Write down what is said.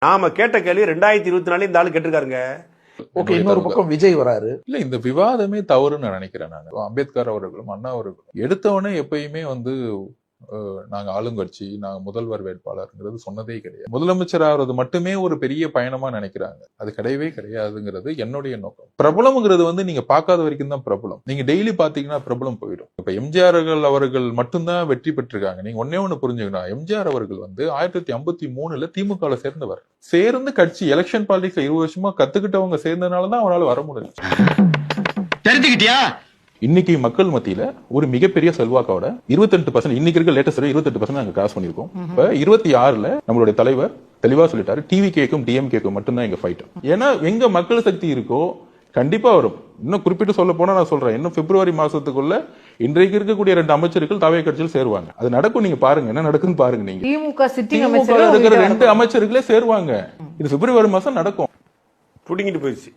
நாம கேட்ட கேள்வி 2024 இந்த ஆளு கேட்டிருக்காருங்க. ஓகே, இன்னொரு பக்கம் விஜய் வராரு. இல்ல, இந்த விவாதமே தவறுன்னு நினைக்கிறேன் நான். அம்பேத்கர் அவர்களும் அண்ணா அவர்களும் எடுத்தவனே எப்பயுமே நாங்க ஆளுங்கட்சி, நாங்க முதல்வர் வேட்பாளர்ங்கிறது சொன்னதே கிடையாது. முதலமைச்சர் ஆகிறது மட்டுமே ஒரு பெரிய பயணமா நினைக்கிறாங்க. அது கிடையவே கிடையாதுங்கிறது என்னுடைய நோக்கம். பிரபலம்ங்கிறது நீங்க பார்க்காத வரைக்கும் தான் பிரபலம். நீங்க டெய்லி பாத்தீங்கன்னா பிரபலம் போயிடும். இப்ப எம்ஜிஆர் அவர்கள் மட்டும்தான் வெற்றி பெற்றிருக்காங்க. நீங்க ஒன்னே புரிஞ்சுக்கணும். எம்ஜிஆர் அவர்கள் 1953 திமுக சேர்ந்தவர். சேர்ந்து கட்சி எலெக்ஷன் பாலிடிக்ஸ்ல 20 வருஷமா கத்துக்கிட்டவங்க சேர்ந்ததுனாலதான் அவரால் வர முடியும். தெரிஞ்சுக்கிட்டியா? இன்னைக்கு மக்கள் மத்தியில ஒரு மிகப்பெரிய செல்வாக்கோட 28%, இன்னைக்கு இருக்க லேட்டஸ்ட் 28% நாங்க கிராஸ் பண்ணிருக்கோம். இப்ப 26ல நம்மளுடைய தலைவர் தெளிவா சொல்லிட்டாரு, டிவிகேக்கும் டிஎம்கேக்கும் மட்டும்தான் எங்க ஃபைட். ஏன்னா எங்க மக்கள் சக்தி இருக்கோ கண்டிப்பா வரும். இன்னும் குறிப்பிட்டு சொல்ல போனா நான் சொல்றேன், இன்னும் பிப்ரவரி மாசத்துக்குள்ள இன்றைக்கு இருக்கக்கூடிய 2 அமைச்சர்கள் தாவே கட்சியில் சேருவாங்க. அது நடக்கும். நீங்க பாருங்க என்ன நடக்குன்னு பாருங்க. நீங்க திமுக சிட்டிங் இருக்கிற 2 அமைச்சர்களே சேருவாங்க. இது பிப்ரவரி மாசம் நடக்கும். புடிங்கிட்டு போயிடுச்சு.